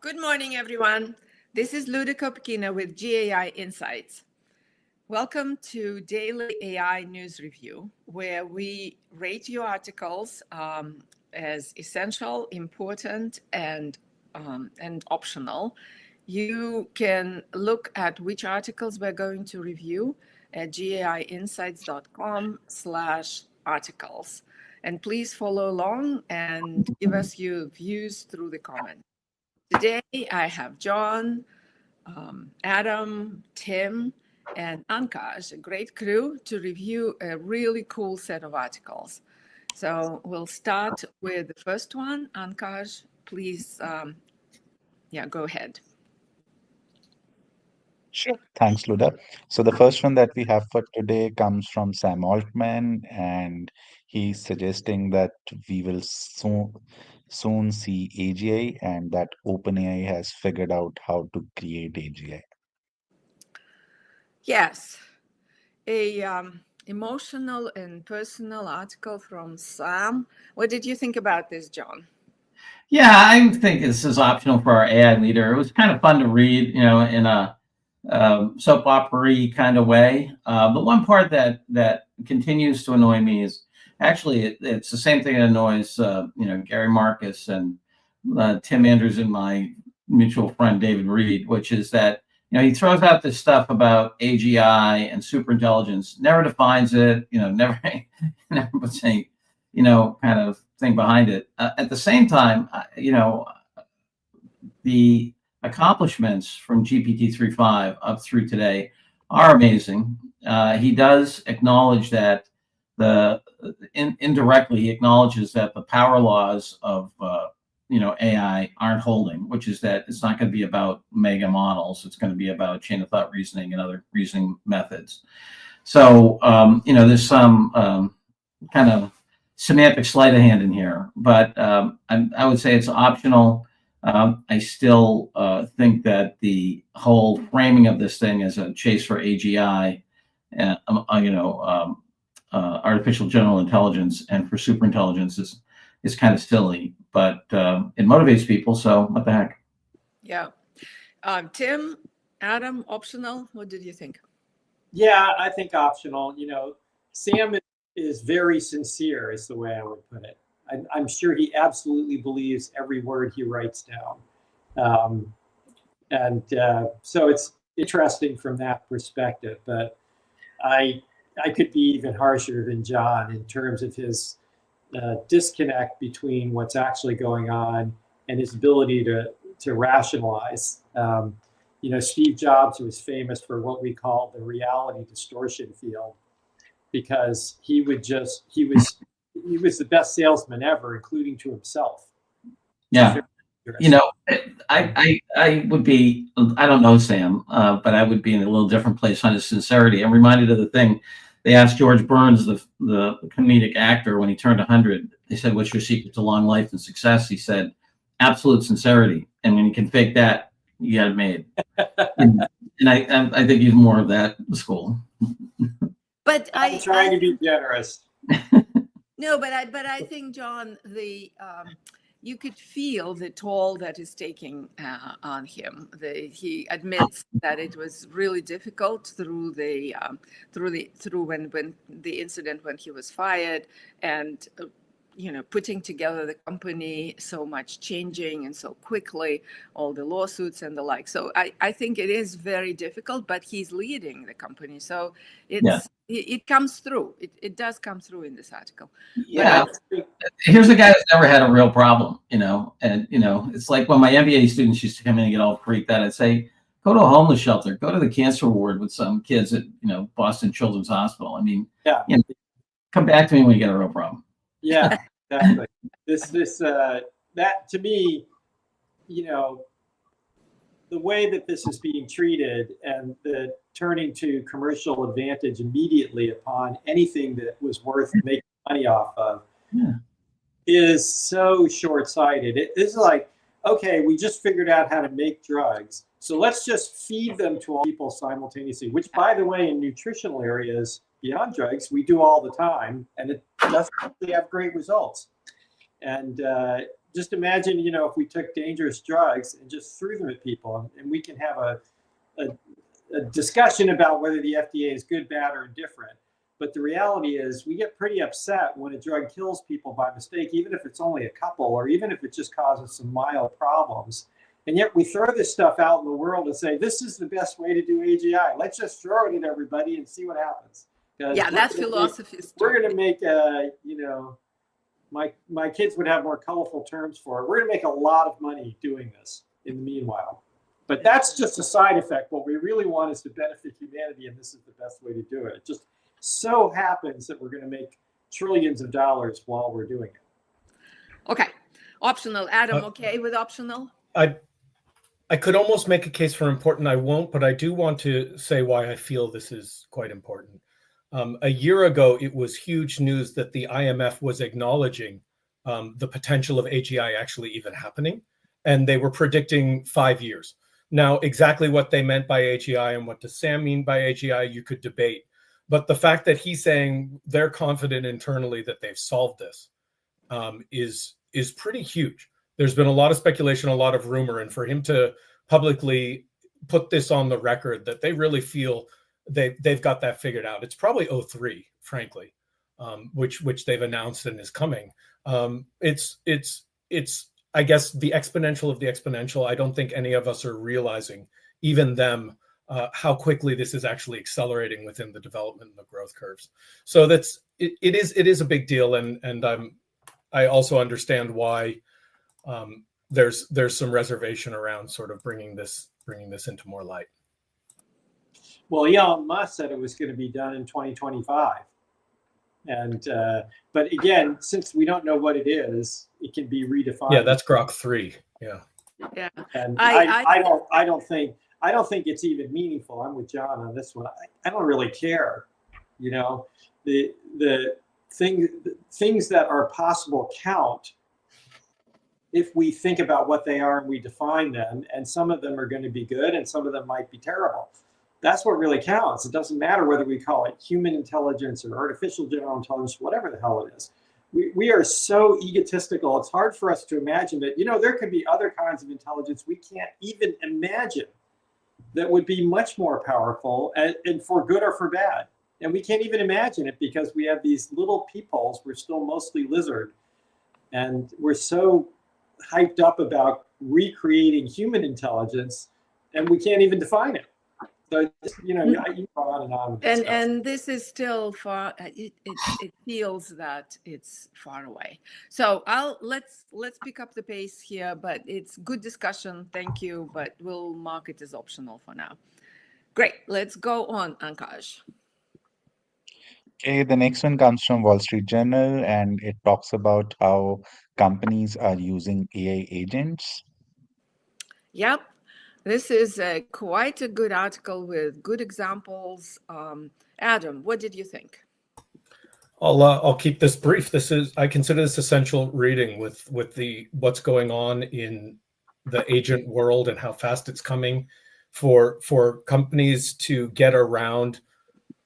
Good morning, everyone. This is Luda Kopkina with GAI Insights. Welcome to Daily AI News Review, where we rate your articles as essential, important, and optional. You can look at which articles we're going to review at gaiinsights.com/articles. And please follow along and give us your views through the comments. Today, I have John, Adam, Tim, and Ankash, a great crew, to review a really cool set of articles. So we'll start with the first one. Ankash, please, go ahead. Sure. Thanks, Luda. So the first one that we have for today comes from Sam Altman, and he's suggesting that we will soon see AGI and that OpenAI has figured out how to create AGI. Yes, a emotional and personal article from Sam. What did you think about this, John? Yeah, I think this is optional for our AI leader. It was kind of fun to read, in a soap opera kind of way. But one part that continues to annoy me is actually it's the same thing that annoys Gary Marcus and Tim Andrews and my mutual friend David Reed, which is that he throws out this stuff about AGI and superintelligence, never defines it, never puts any kind of thing behind it. At the same time, the accomplishments from GPT-3.5 up through today are amazing. He does acknowledge that indirectly, he acknowledges that the power laws of AI aren't holding, which is that it's not going to be about mega models. It's going to be about chain of thought reasoning and other reasoning methods. So, there's some kind of semantic sleight of hand in here, but I would say it's optional. I still think that the whole framing of this thing as a chase for AGI, artificial general intelligence, and for superintelligence is kind of silly, but it motivates people. So what the heck? Yeah. Tim, Adam, optional. What did you think? Yeah, I think optional. Sam is very sincere, is the way I would put it. I'm sure he absolutely believes every word he writes down. So it's interesting from that perspective. But I could be even harsher than John in terms of his disconnect between what's actually going on and his ability to rationalize. Steve Jobs was famous for what we call the reality distortion field, because he was the best salesman ever, including to himself. Yeah. I would be, I don't know Sam, but I would be in a little different place on his sincerity. I'm reminded of the thing they asked George Burns, the comedic actor, when he turned 100. They said, "What's your secret to long life and success?" He said, "Absolute sincerity." And when you can fake that, you got it made. and I think he's more of that school. But I'm trying to be generous. No, but I think, John, you could feel the toll that is taking on him. He admits that it was really difficult through when the incident when he was fired, and putting together the company, so much changing and so quickly, all the lawsuits and the like. So I think it is very difficult, but he's leading the company, so it comes through. It does come through in this article. Yeah. Here's a guy who's never had a real problem, and it's like when my MBA students used to come in and get all freaked out, I'd say, go to a homeless shelter, go to the cancer ward with some kids at Boston Children's Hospital. I mean, come back to me when you get a real problem. Yeah, exactly. That to me, the way that this is being treated and the turning to commercial advantage immediately upon anything that was worth making money off of is so short-sighted. It is like, okay, we just figured out how to make drugs, so let's just feed them to all people simultaneously, which, by the way, in nutritional areas beyond drugs, we do all the time, and it doesn't really have great results. And just imagine, you know, if we took dangerous drugs and just threw them at people, and we can have a discussion about whether the FDA is good, bad, or indifferent. But the reality is we get pretty upset when a drug kills people by mistake, even if it's only a couple, or even if it just causes some mild problems. And yet we throw this stuff out in the world and say, this is the best way to do AGI. Let's just throw it at everybody and see what happens. Yeah, that's philosophy. We're going to make, you know, my kids would have more colorful terms for it. We're going to make a lot of money doing this in the meanwhile. But that's just a side effect. What we really want is to benefit humanity, and this is the best way to do it. It just so happens that we're going to make trillions of dollars while we're doing it. Okay. Optional. Adam, okay with optional? I could almost make a case for important. I won't, but I do want to say why I feel this is quite important. A year ago, it was huge news that the IMF was acknowledging the potential of AGI actually even happening, and they were predicting 5 years. Now, exactly what they meant by AGI and what does Sam mean by AGI, you could debate. But the fact that he's saying they're confident internally that they've solved this is pretty huge. There's been a lot of speculation, a lot of rumor, and for him to publicly put this on the record that they really feel they've got that figured out. It's probably 03, frankly, which they've announced and is coming. It's I guess the exponential of the exponential. I don't think any of us are realizing, even them, how quickly this is actually accelerating within the development and the growth curves. So it is a big deal, and I also understand why there's some reservation around sort of bringing this into more light. Well, Elon Musk said it was going to be done in 2025. And but again, since we don't know what it is, it can be redefined. Yeah, that's Grok 3. Yeah. Yeah. And I don't think it's even meaningful. I'm with John on this one. I don't really care. You know, the things that are possible count if we think about what they are and we define them, and some of them are going to be good and some of them might be terrible. That's what really counts. It doesn't matter whether we call it human intelligence or artificial general intelligence, whatever the hell it is. We are so egotistical. It's hard for us to imagine that, you know, there could be other kinds of intelligence we can't even imagine that would be much more powerful and for good or for bad. And we can't even imagine it because we have these little peepholes. We're still mostly lizard. And we're so hyped up about recreating human intelligence, and we can't even define it. So, you know, you go on and on. And this is still far. It feels that it's far away. So let's pick up the pace here. But it's good discussion. Thank you. But we'll mark it as optional for now. Great. Let's go on, Ankash. Okay, the next one comes from Wall Street Journal, and it talks about how companies are using AI agents. Yep. This is quite a good article with good examples. Adam, what did you think? I'll keep this brief. I consider this essential reading with what's going on in the agent world and how fast it's coming for companies to get around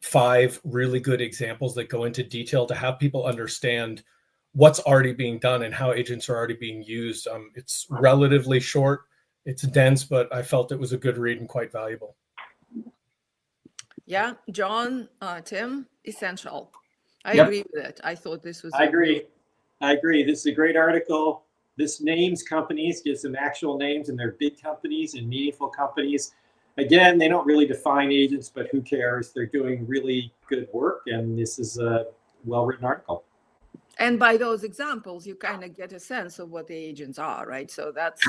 5 really good examples that go into detail to have people understand what's already being done and how agents are already being used. It's relatively short. It's dense, but I felt it was a good read and quite valuable. Yeah, John, Tim, essential. I agree with it. I thought this was. I agree. This is a great article. This names companies, gives them actual names, and they're big companies and meaningful companies. Again, they don't really define agents, but who cares? They're doing really good work, and this is a well-written article. And by those examples, you kind of get a sense of what the agents are, right? So that's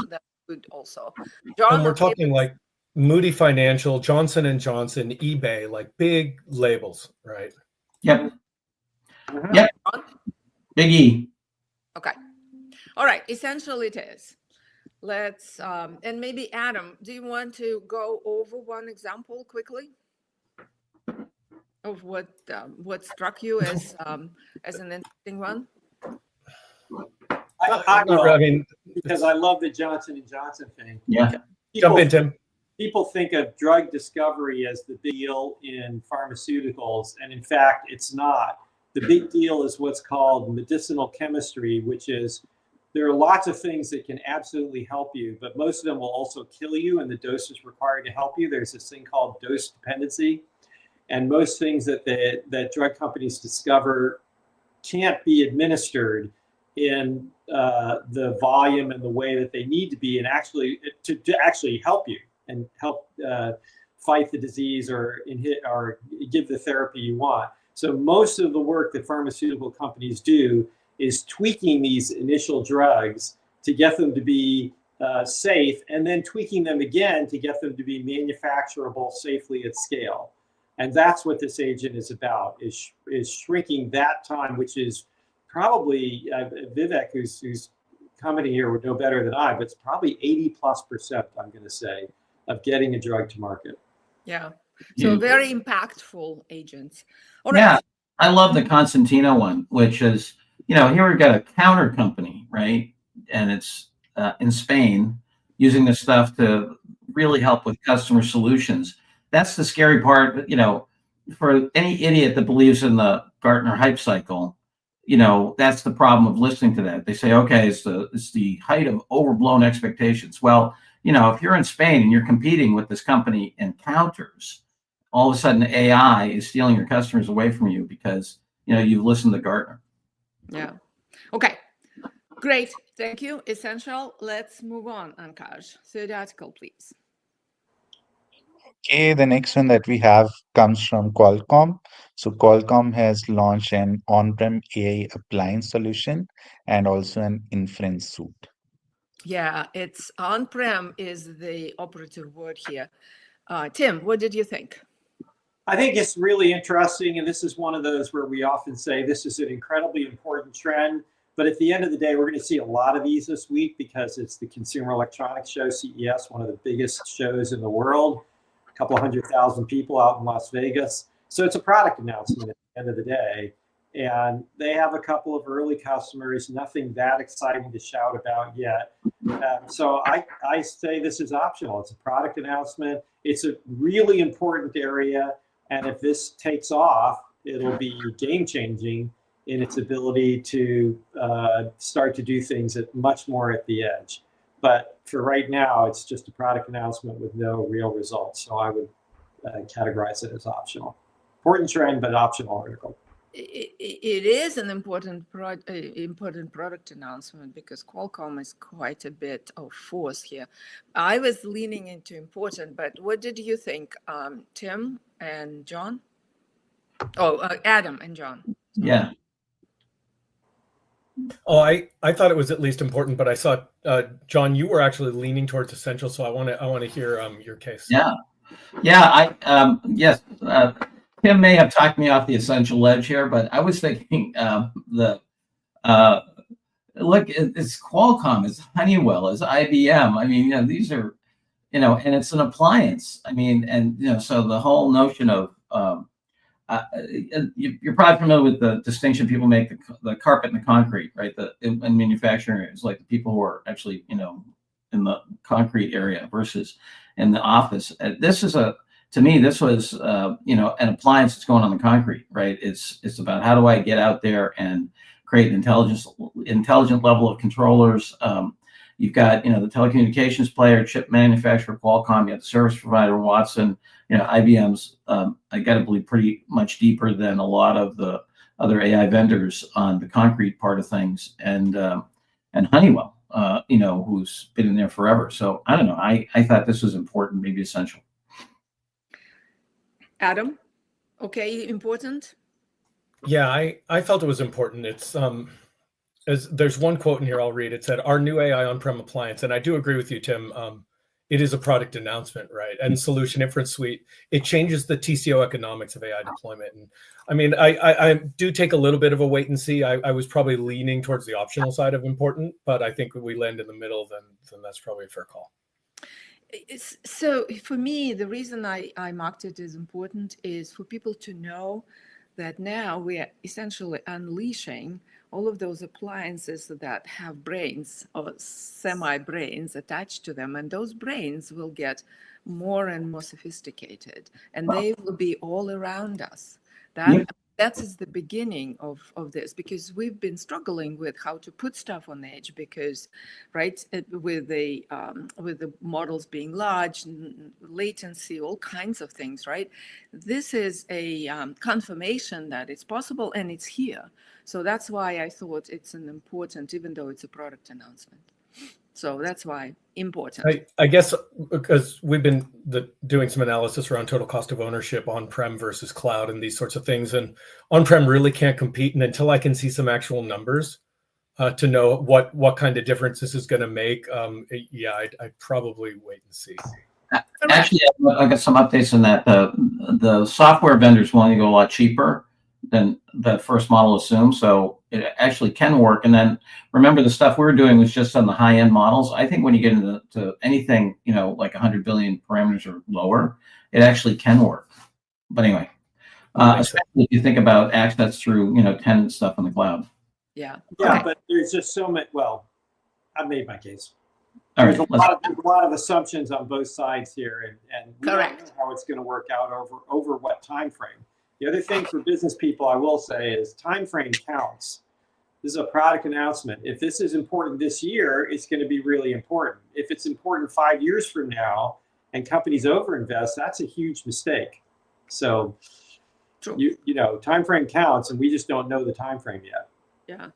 good also. John, and we're talking like Moody Financial, Johnson & Johnson, eBay, like big labels, right? Yep. Yep. Big E. Okay. All right. Essential it is. Let's, and maybe Adam, do you want to go over one example quickly of what struck you as an interesting one? I mean, because I love the Johnson & Johnson thing. Yeah. Jump in, Tim. People think of drug discovery as the big deal in pharmaceuticals, and in fact, it's not. The big deal is what's called medicinal chemistry, which is there are lots of things that can absolutely help you, but most of them will also kill you, and the doses required to help you. There's this thing called dose dependency, and most things that drug companies discover can't be administered in the volume and the way that they need to be, and actually to actually help you and help fight the disease or give the therapy you want. So most of the work that pharmaceutical companies do is tweaking these initial drugs to get them to be safe, and then tweaking them again to get them to be manufacturable safely at scale. And that's what this agent is about, is shrinking that time, which is probably, Vivek, who's commenting here, would know better than I, but it's probably 80+%, I'm going to say, of getting a drug to market. Yeah. So You- very impactful agents. All right. Yeah, I love the Constantino one, which is, here we've got a counter company, right? And it's in Spain using this stuff to really help with customer solutions. That's the scary part, for any idiot that believes in the Gartner hype cycle, that's the problem of listening to that. They say, okay, it's the height of overblown expectations. Well, if you're in Spain and you're competing with this company in counters, all of a sudden AI is stealing your customers away from you because you've listened to Gartner. Yeah. Okay. Great. Thank you. Essential. Let's move on, Ankash. Third article, please. Okay, the next one that we have comes from Qualcomm. So Qualcomm has launched an on-prem AI appliance solution and also an inference suite. Yeah, it's on-prem is the operative word here. Tim, what did you think? I think it's really interesting, and this is one of those where we often say this is an incredibly important trend, but at the end of the day, we're going to see a lot of these this week because it's the Consumer Electronics Show, CES, one of the biggest shows in the world, a couple 100,000 people out in Las Vegas. So it's a product announcement at the end of the day, and they have a couple of early customers, nothing that exciting to shout about yet. So I say this is optional. It's a product announcement. It's a really important area. And if this takes off, it'll be game-changing in its ability to start to do things much more at the edge. But for right now, it's just a product announcement with no real results. So I would categorize it as optional. Important trend, but optional article. It is an important product announcement because Qualcomm is quite a bit of force here. I was leaning into important, but what did you think, Tim and John? Oh, Adam and John. Yeah. Oh, I thought it was at least important, but I saw John, you were actually leaning towards essential, so I want to hear your case. Yeah. Yes. Tim may have talked me off the essential ledge here, but I was thinking look, it's Qualcomm, it's Honeywell, it's IBM. I mean, these are, and it's an appliance. I mean, and so the whole notion of you're probably familiar with the distinction people make, the carpet and the concrete, right? In manufacturing, it's like the people who are actually, in the concrete area versus in the office. To me, this was, an appliance that's going on the concrete, right? It's about how do I get out there and create an intelligent level of controllers. You've got, the telecommunications player, chip manufacturer, Qualcomm. You have the service provider, Watson. IBM's, I got to believe, pretty much deeper than a lot of the other AI vendors on the concrete part of things, and Honeywell, who's been in there forever. So I don't know. I thought this was important, maybe essential. Adam, okay, important? Yeah, I felt it was important. It's there's one quote in here I'll read. It said, "Our new AI on-prem appliance," and I do agree with you, Tim. It is a product announcement, right? And solution inference suite. It changes the TCO economics of AI deployment. And I mean, I do take a little bit of a wait and see. I was probably leaning towards the optional side of important, but I think if we land in the middle, then that's probably a fair call. So for me, the reason I marked it as important is for people to know that now we are essentially unleashing all of those appliances that have brains or semi-brains attached to them, and those brains will get more and more sophisticated, and they will be all around us. That that is the beginning of this, because we've been struggling with how to put stuff on the edge, because with the models being large, latency, all kinds of things, right? This is a confirmation that it's possible and it's here. So that's why I thought it's an important, even though it's a product announcement. So that's why important. I guess because we've been doing some analysis around total cost of ownership on-prem versus cloud and these sorts of things, and on-prem really can't compete. And until I can see some actual numbers to know what kind of difference this is going to make, I'd probably wait and see. Actually, I got some updates on that. The software vendors want to go a lot cheaper than the first model assumed, so it actually can work. And then remember, the stuff we were doing was just on the high-end models. I think when you get into anything, like 100 billion parameters or lower, it actually can work. But anyway, especially if you think about access through tenant stuff on the cloud. Yeah. Yeah, but there's just so much. Well, I've made my case. There's a lot of assumptions on both sides here, and we don't know how it's going to work out over what time frame. The other thing for business people, I will say, is time frame counts. This is a product announcement. If this is important this year, it's going to be really important. If it's important 5 years from now and companies overinvest, that's a huge mistake. So, time frame counts, and we just don't know the time frame yet. Yeah.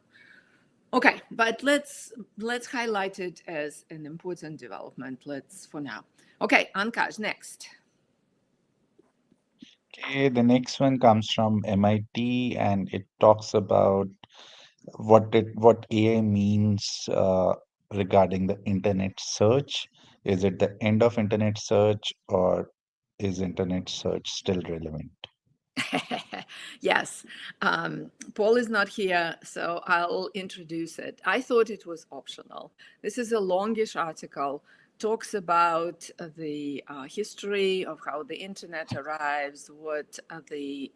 Okay, but let's highlight it as an important development. For now. Okay, Ankash, next. Okay, the next one comes from MIT, and it talks about what AI means regarding the internet search. Is it the end of internet search, or is internet search still relevant? Yes, Paul is not here, so I'll introduce it. I thought it was optional. This is a longish article, talks about the history of how the internet arrives, what the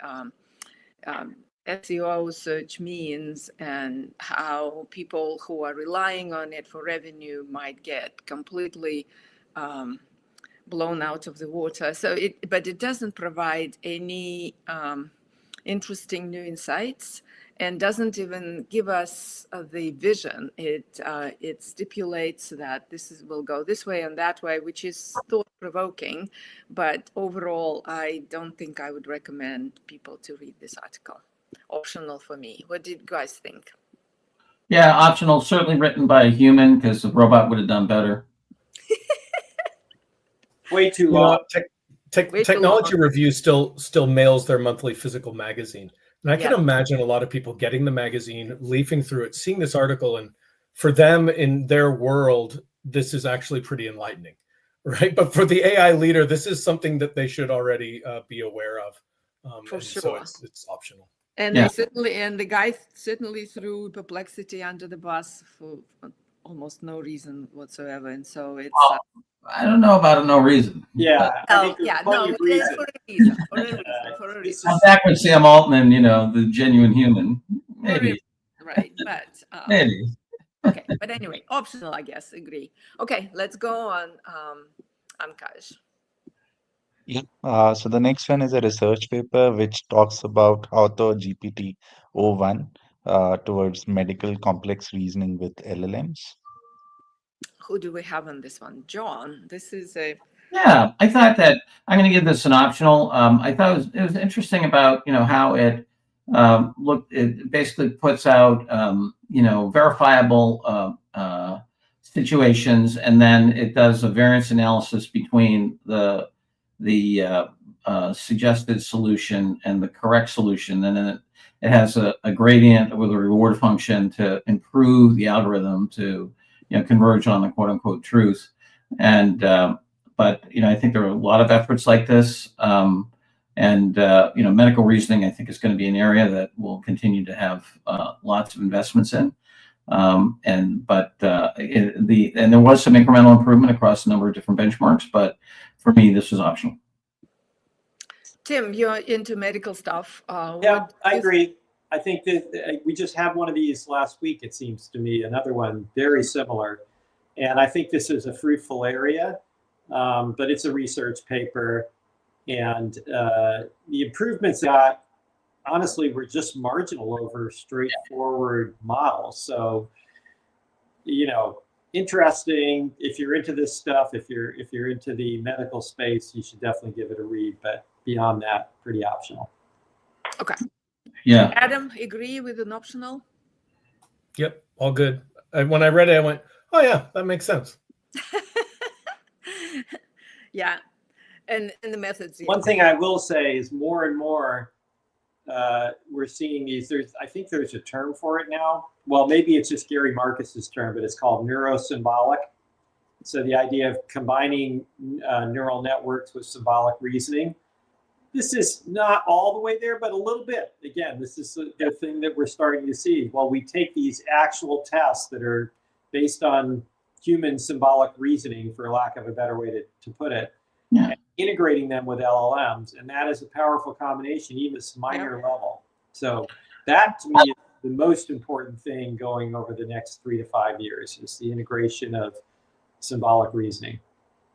SEO search means, and how people who are relying on it for revenue might get completely blown out of the water. But it doesn't provide any interesting new insights, and doesn't even give us the vision. It stipulates that will go this way and that way, which is thought-provoking, but overall, I don't think I would recommend people to read this article. Optional for me. What did you guys think? Yeah, optional. Certainly written by a human, because the robot would have done better. Way too long. Technology Review still mails their monthly physical magazine, and I can imagine a lot of people getting the magazine, leafing through it, seeing this article, and for them in their world, this is actually pretty enlightening, right? But for the AI leader, this is something that they should already be aware of. For sure. So it's optional. And the guy certainly threw Perplexity under the bus for almost no reason whatsoever, and so it's. I don't know about no reason. Yeah, for a reason. I'm back with Sam Altman, the genuine human. Maybe. Right, but maybe. Okay, but anyway, optional, I guess. Agree. Okay, let's go on, Ankash. Yeah. So the next one is a research paper which talks about how the GPT-o1 towards medical complex reasoning with LLMs. Who do we have on this one? John, this is a... Yeah, I thought that I'm going to give this an optional. I thought it was interesting about, how it it basically puts out, verifiable situations, and then it does a variance analysis between the suggested solution and the correct solution. And then it has a gradient with a reward function to improve the algorithm to, converge on the quote unquote truth. And, but, I think there are a lot of efforts like this. Medical reasoning, I think, is going to be an area that will continue to have lots of investments in. And there was some incremental improvement across a number of different benchmarks, but for me, this was optional. Tim, you're into medical stuff. Yeah, I agree. I think that we just had one of these last week, it seems to me, another one very similar. And I think this is a fruitful area, but it's a research paper. And the improvements got honestly were just marginal over straightforward models. So, interesting. If you're into this stuff, if you're into the medical space, you should definitely give it a read. But beyond that, pretty optional. Okay. Yeah. Adam, agree with an optional? Yep, all good. When I read it, I went, "Oh yeah, that makes sense." Yeah, and the methods. Yeah. One thing I will say is more and more we're seeing these. I think there's a term for it now. Well, maybe it's just Gary Marcus's term, but it's called neurosymbolic. So the idea of combining neural networks with symbolic reasoning. This is not all the way there, but a little bit. Again, this is the thing that we're starting to see. While we take these actual tests that are based on human symbolic reasoning, for lack of a better way to put it, and integrating them with LLMs, and that is a powerful combination, even at minor level. So that, to me, is the most important thing going over the next 3 to 5 years, is the integration of symbolic reasoning.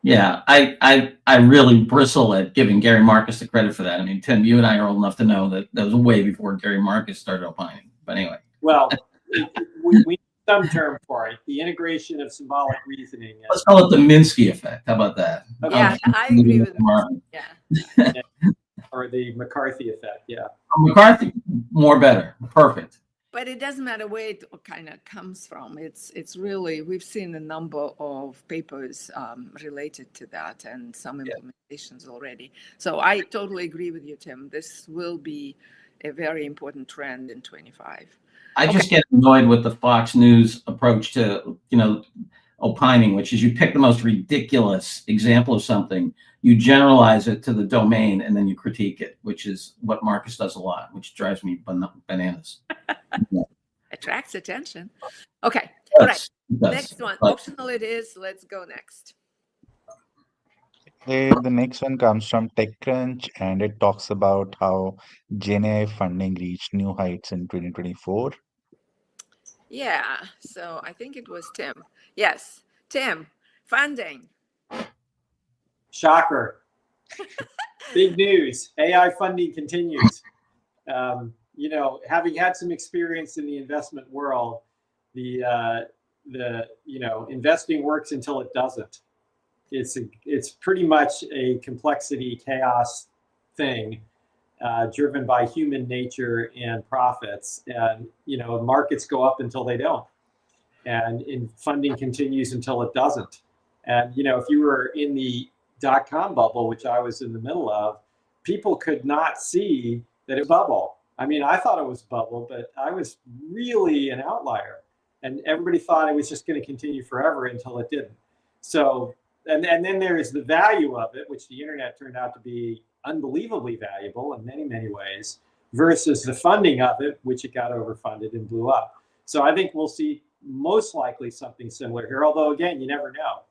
Yeah, I really bristle at giving Gary Marcus the credit for that. I mean, Tim, you and I are old enough to know that was way before Gary Marcus started opining. But anyway. Well, we need some term for it. The integration of symbolic reasoning. Let's call it the Minsky effect. How about that? Okay. Yeah, I agree with that. Yeah. Or the McCarthy effect. Yeah. McCarthy, more better. Perfect. But it doesn't matter where it kind of comes from. It's really, we've seen a number of papers related to that and some implementations already. So I totally agree with you, Tim. This will be a very important trend in 25. I just get annoyed with the Fox News approach to, opining, which is you pick the most ridiculous example of something, you generalize it to the domain, and then you critique it, which is what Marcus does a lot, which drives me bananas. Attracts attention. Okay. All right. Next one. Optional it is. Let's go next. Okay, the next one comes from TechCrunch, and it talks about how GenAI funding reached new heights in 2024. Yeah. So I think it was Tim. Yes. Tim, funding. Shocker. Big news. AI funding continues. Having had some experience in the investment world, the investing works until it doesn't. It's pretty much a complexity chaos thing, driven by human nature and profits. And markets go up until they don't, and funding continues until it doesn't. And if you were in the .com bubble, which I was in the middle of, people could not see that it bubble. I mean, I thought it was a bubble, but I was really an outlier, and everybody thought it was just going to continue forever until it didn't. So, and then there's the value of it, which the internet turned out to be unbelievably valuable in many, many ways, versus the funding of it, which it got overfunded and blew up. So I think we'll see most likely something similar here, although again, you never know.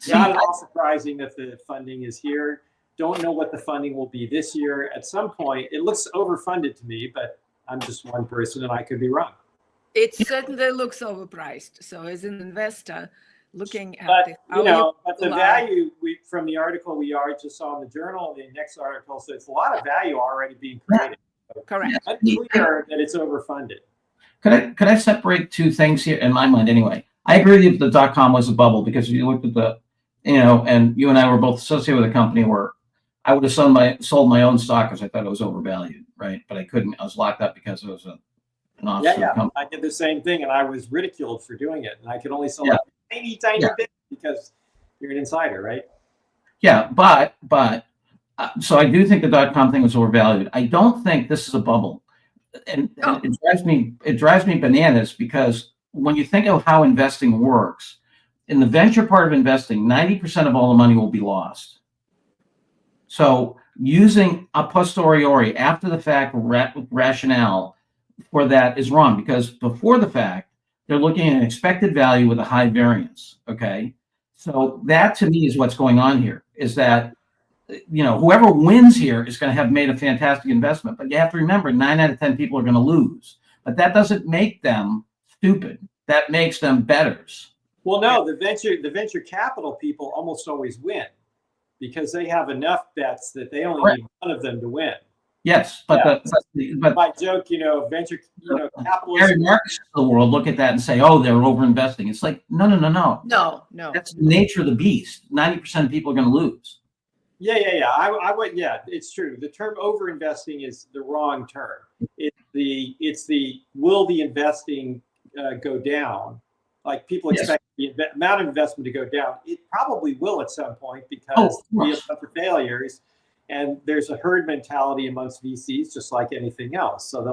Not at all surprising that the funding is here. Don't know what the funding will be this year. At some point, it looks overfunded to me, but I'm just one person and I could be wrong. It certainly looks overpriced. So as an investor, looking at but the value from the article we just saw in the journal, the next article, so it's a lot of value already being created. So correct. It's clear that it's overfunded. Could I separate two things here in my mind anyway? I agree with you that the .com was a bubble, because if you looked at the, and you and I were both associated with a company where I would have sold my own stock because I thought it was overvalued, right? But I couldn't. I was locked up because it was an offshore company. I did the same thing, and I was ridiculed for doing it, and I could only sell a tiny bit because you're an insider, right? Yeah, but so I do think the .com thing was overvalued. I don't think this is a bubble, and it drives me bananas, because when you think of how investing works, in the venture part of investing, 90% of all the money will be lost. So using a posteriori, after the fact rationale for that is wrong, because before the fact, they're looking at an expected value with a high variance. Okay. So that to me is what's going on here, is that, whoever wins here is going to have made a fantastic investment. But you have to remember, 9 out of 10 people are going to lose. But that doesn't make them stupid. That makes them bettors. Well, no, the venture capital people almost always win, because they have enough bets that they only need one of them to win. Yes, but Yeah. but My joke, venture, Gary capitalism. Marcus of the world look at that and say, "Oh, they're over investing." It's like, no. No. That's the nature of the beast. 90% of people are going to lose. Yeah. I would. Yeah, it's true. The term over investing is the wrong term. It's the will the investing go down? Like people Yes. expect the amount of investment to go down. It probably will at some point Oh, because of we have course. a bunch of failures, and there's a herd mentality amongst VCs, just like anything else. So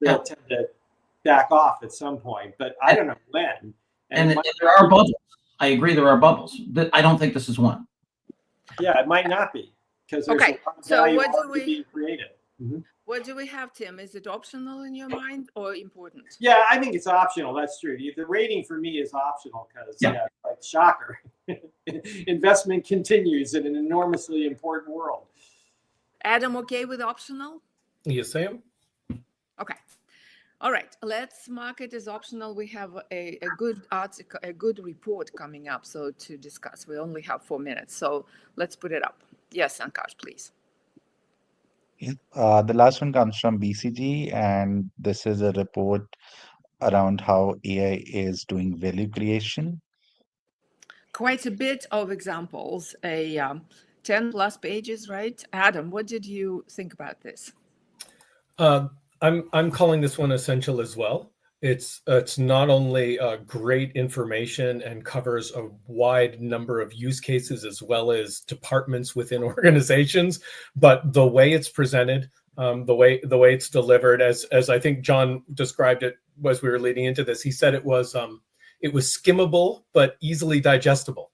they'll tend to back off at some point, but I don't know when. And there are bubbles. I agree, there are bubbles. I don't think this is one. Yeah, it might not be because there's Okay, a lot of so value what do already being created. What do we have, Tim? Is it optional in your mind or important? Yeah, I think it's optional. That's true. The rating for me is optional because, like, shocker, investment continues in an enormously important world. Adam, okay with optional? Yes, Sam. Okay. All right, let's mark it as optional. We have a good article, a good report coming up, so to discuss. We only have 4 minutes, so let's put it up. Yes, Ankash, please. The last one comes from BCG, and this is a report around how AI is doing value creation. Quite a bit of examples, 10 plus pages, right? Adam, what did you think about this? I'm calling this one essential as well. It's not only great information and covers a wide number of use cases as well as departments within organizations, but the way it's presented, the way it's delivered, as I think John described it as we were leading into this, he said it was skimmable but easily digestible.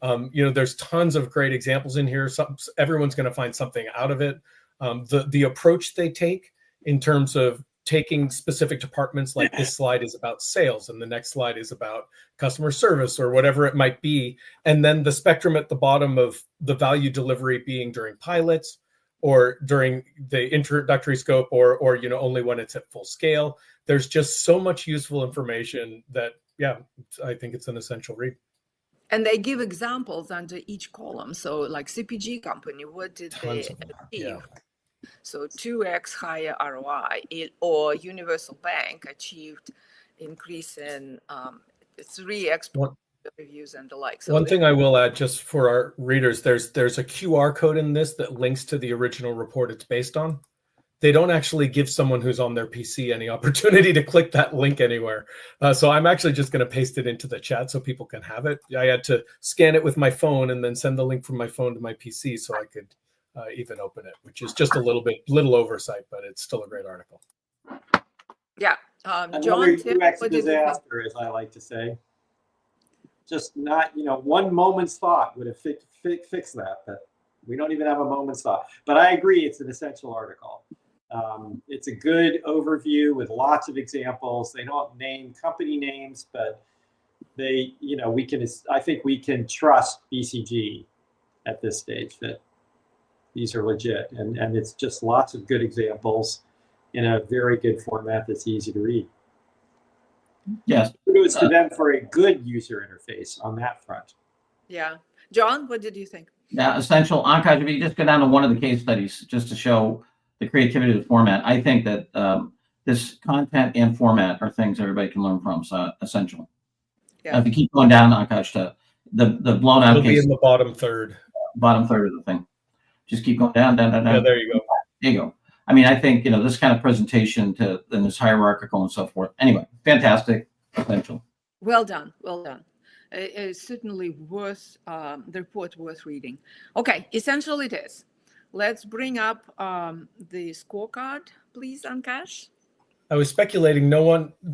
There's tons of great examples in here. Everyone's going to find something out of it. The approach they take in terms of taking specific departments, like this slide is about sales and the next slide is about customer service or whatever it might be. And then the spectrum at the bottom of the value delivery being during pilots or during the introductory scope or only when it's at full scale. There's just so much useful information that, I think it's an essential read. And they give examples under each column. So like CPG company, what did they achieve? Yeah. So 2x higher ROI, or Universal Bank achieved increase in 3x reviews and the like. So one thing I will add just for our readers, there's a QR code in this that links to the original report it's based on. They don't actually give someone who's on their PC any opportunity to click that link anywhere. So I'm actually just going to paste it into the chat so people can have it. I had to scan it with my phone and then send the link from my phone to my PC so I could even open it, which is just a little oversight, but it's still a great article. Yeah. Another UX disaster, as I like to say. Just not, one moment's thought would have fixed that, but we don't even have a moment's thought. But I agree, it's an essential article. It's a good overview with lots of examples. They don't name company names, but they, I think we can trust BCG at this stage that these are legit. And it's just lots of good examples in a very good format that's easy to read. Yes. Kudos to them for a good user interface on that front. Yeah. John, what did you think? Yeah, essential. Ankash, if you just go down to one of the case studies just to show the creativity of the format, I think that this content and format are things everybody can learn from. So essential. Yeah. If you keep going down, Ankash, to the blown out It'll case. Be in the bottom third. Bottom third of the thing. Just keep going down. Yeah, there you go. There you go. I mean, I think, this kind of presentation and this hierarchical and so forth. Anyway, fantastic. Essential. Well done. Well done. It's certainly worth the report worth reading. Okay, essential it is. Let's bring up the scorecard, please, Ankash. I was speculating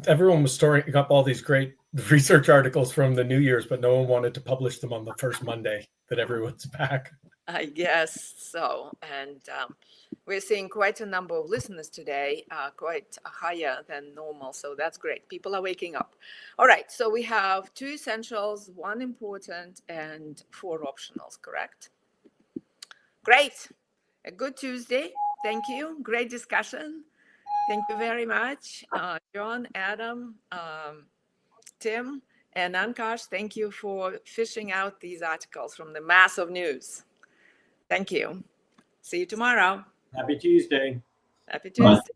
everyone was storing up all these great research articles from the New Year's, but no one wanted to publish them on the first Monday that everyone's back. I guess so. And we're seeing quite a number of listeners today, quite higher than normal. So that's great. People are waking up. All right. So we have 2 essentials, 1 important, and 4 optionals, correct? Great. A good Tuesday. Thank you. Great discussion. Thank you very much. John, Adam, Tim, and Ankash, thank you for fishing out these articles from the mass of news. Thank you. See you tomorrow. Happy Tuesday. Happy Bye. Tuesday.